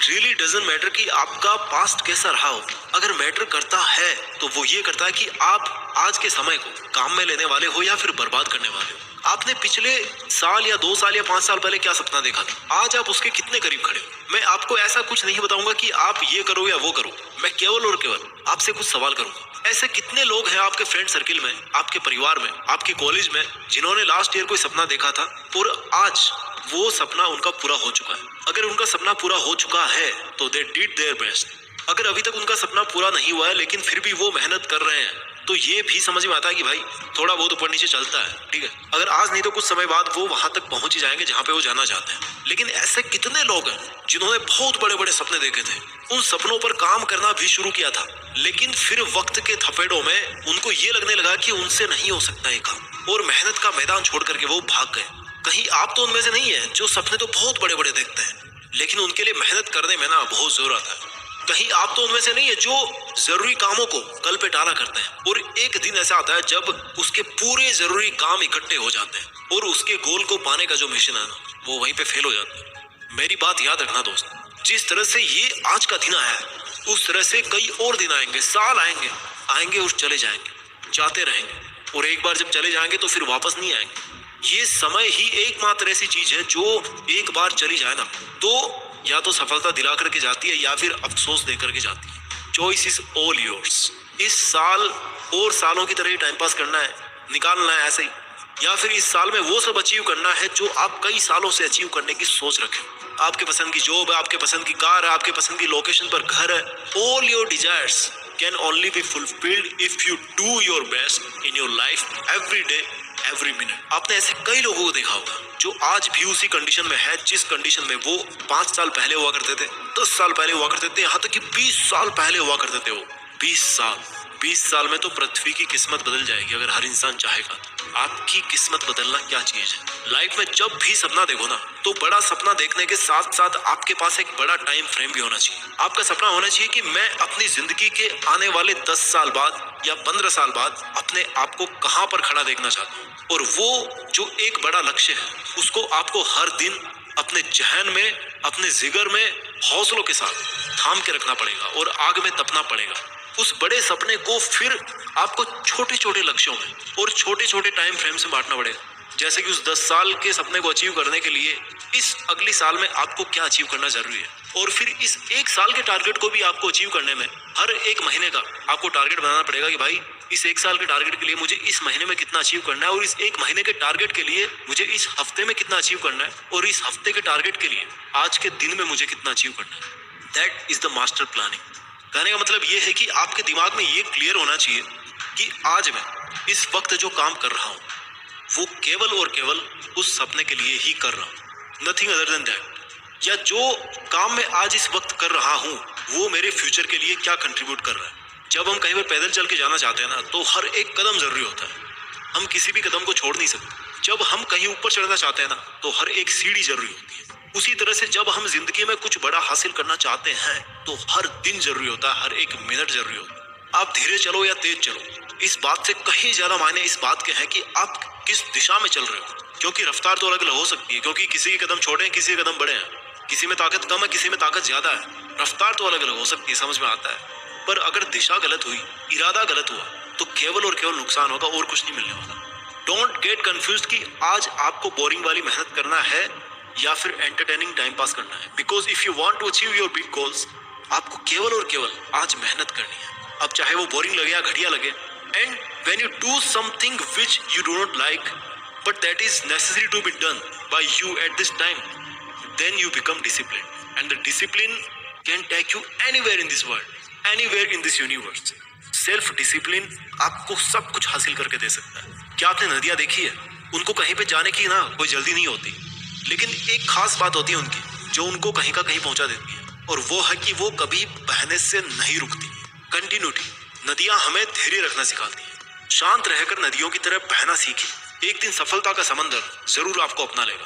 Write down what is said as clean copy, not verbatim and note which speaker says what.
Speaker 1: Really doesn't matter कि आपका past कैसा रहा हो। अगर मैटर करता है तो वो ये करता है कि आप आज के समय को काम में लेने वाले हो या फिर बर्बाद करने वाले हो। आपने पिछले साल या 2 साल या 5 साल पहले क्या सपना देखा था, आज आप उसके कितने करीब खड़े हो। मैं आपको ऐसा कुछ नहीं बताऊंगा कि आप ये करो या वो करो। मैं केवल और केवल आपसे कुछ सवाल करूंगा। ऐसे कितने लोग हैं आपके फ्रेंड सर्किल में, आपके परिवार में, आपके कॉलेज में, जिन्होंने लास्ट ईयर कोई सपना देखा था और आज वो सपना उनका पूरा हो चुका है। अगर उनका सपना पूरा हो चुका है तो दे डिड देयर बेस्ट। अगर अभी तक उनका सपना पूरा नहीं हुआ है लेकिन फिर भी वो मेहनत कर रहे हैं तो ये भी समझ में आता है कि भाई थोड़ा बहुत ऊपर नीचे चलता है, ठीक है। अगर आज नहीं तो कुछ समय बाद वो वहां तक पहुंच ही जाएंगे जहां पे वो जाना चाहते हैं। लेकिन ऐसे कितने लोग हैं जिन्होंने बहुत बड़े बड़े सपने देखे थे, उन सपनों पर काम करना भी शुरू किया था, लेकिन फिर वक्त के थपेड़ों में उनको ये लगने लगा कि उनसे नहीं हो सकता ये काम और मेहनत का मैदान छोड़ करके वो भाग गए। कहीं आप तो उनमें से नहीं है जो सपने तो बहुत बड़े बड़े देखते हैं लेकिन उनके लिए मेहनत करने में ना बहुत जोर आता है। कहीं आप तो उनमें से नहीं है जो जरूरी कामों को कल पे टाला करते हैं और एक दिन ऐसा आता है जब उसके पूरे जरूरी काम इकट्ठे हो जाते हैं और उसके गोल को पाने का जो मिशन है ना वो वहीं पे फेल हो जाता है। मेरी बात याद रखना दोस्त, जिस तरह से ये आज का दिन आया है उस तरह से कई और दिन आएंगे, साल आएंगे, आएंगे और चले जाएंगे, जाते रहेंगे और एक बार जब चले जाएंगे तो फिर वापस नहीं आएंगे। ये समय ही एकमात्र ऐसी चीज है जो एक बार चली जाए ना तो या तो सफलता दिला करके जाती है या फिर अफसोस दे करके जाती है। Choice is all yours. इस साल और सालों की तरह ही टाइम पास करना है, निकालना है ऐसे ही, या फिर इस साल में वो सब अचीव करना है जो आप कई सालों से अचीव करने की सोच रखें। आपके पसंद की जॉब है, आपके पसंद की कार है, आपके पसंद की लोकेशन पर घर है। All your desires can only be fulfilled if you do your best in your life every day every minute. आपने ऐसे कई लोगों को देखा होगा जो आज भी उसी कंडीशन में है जिस कंडीशन में वो 5 साल पहले हुआ करते थे, 10 साल पहले हुआ करते थे, यहाँ तक कि 20 साल पहले हुआ करते थे। वो 20 साल में तो पृथ्वी की किस्मत बदल जाएगी अगर हर इंसान चाहेगा तो। आपकी किस्मत बदलना क्या चीज है। लाइफ में जब भी सपना देखो ना तो बड़ा सपना देखने के साथ साथ आपके पास एक बड़ा टाइम फ्रेम भी होना चाहिए। आपका सपना होना चाहिए कि मैं अपनी जिंदगी के आने वाले 10 साल बाद या 15 साल बाद अपने आप को कहां पर खड़ा देखना चाहता हूँ और वो जो एक बड़ा लक्ष्य है उसको आपको हर दिन अपने जहन में, अपने जिगर में हौसलों के साथ थाम के रखना पड़ेगा और आग में तपना पड़ेगा। उस बड़े सपने को फिर आपको छोटे छोटे लक्ष्यों में और छोटे छोटे टाइम फ्रेम से बांटना पड़ेगा। जैसे कि उस 10 साल के सपने को अचीव करने के लिए इस अगली साल में आपको क्या अचीव करना जरूरी है और फिर इस 1 साल के टारगेट को भी आपको अचीव करने में हर एक महीने का आपको टारगेट बनाना पड़ेगा कि भाई इस 1 साल के टारगेट के लिए मुझे इस महीने में कितना अचीव करना है और इस 1 महीने के टारगेट के लिए मुझे इस हफ्ते में कितना अचीव करना है और इस हफ्ते के टारगेट के लिए आज के दिन में मुझे कितना अचीव करना है। That is the master planning. कहने का मतलब ये है कि आपके दिमाग में ये क्लियर होना चाहिए कि आज मैं इस वक्त जो काम कर रहा हूँ वो केवल और केवल उस सपने के लिए ही कर रहा हूँ, नथिंग अदर देन दैट। या जो काम मैं आज इस वक्त कर रहा हूँ वो मेरे फ्यूचर के लिए क्या कंट्रीब्यूट कर रहा है। जब हम कहीं पर पैदल चल के जाना चाहते हैं ना तो हर एक कदम जरूरी होता है, हम किसी भी कदम को छोड़ नहीं सकते। जब हम कहीं ऊपर चढ़ना चाहते हैं ना तो हर एक सीढ़ी जरूरी होती है। उसी तरह से जब हम जिंदगी में कुछ बड़ा हासिल करना चाहते हैं तो हर दिन जरूरी होता है, हर एक मिनट जरूरी होता है। आप धीरे चलो या तेज चलो, इस बात से कहीं ज्यादा मायने इस बात के हैं कि आप किस दिशा में चल रहे हो। क्योंकि रफ्तार तो अलग अलग हो सकती है, क्योंकि किसी के कदम छोटे हैं, किसी के कदम बड़े हैं, किसी में ताकत कम है, किसी में ताकत ज्यादा है। रफ्तार तो अलग अलग हो सकती है, समझ में आता है। पर अगर दिशा गलत हुई, इरादा गलत हुआ तो केवल और केवल नुकसान होगा और कुछ नहीं मिलने वाला। डोंट गेट कंफ्यूज्ड कि आज आपको बोरिंग वाली मेहनत करना है या फिर एंटरटेनिंग टाइम पास करना है। Because if you want to achieve your big goals आपको केवल और केवल आज मेहनत करनी है। अब चाहे वो बोरिंग लगे या घटिया लगे। And when you do something which you do not like but that is necessary to be done by you at this time, then you become discipline and the discipline can take you anywhere in this world, anywhere in this universe. Self discipline आपको सब कुछ हासिल करके दे सकता है। क्या आपने नदियां देखी है? उनको कहीं पे जाने की ना कोई जल्दी नहीं होती, लेकिन एक खास बात होती है उनकी जो उनको कहीं का कहीं पहुंचा देती है और वो है कि वो कभी बहने से नहीं रुकती। कंटिन्यूटी। नदियां हमें धैर्य रखना सिखाती है। शांत रहकर नदियों की तरह बहना सीखें, एक दिन सफलता का समंदर जरूर आपको अपना लेगा।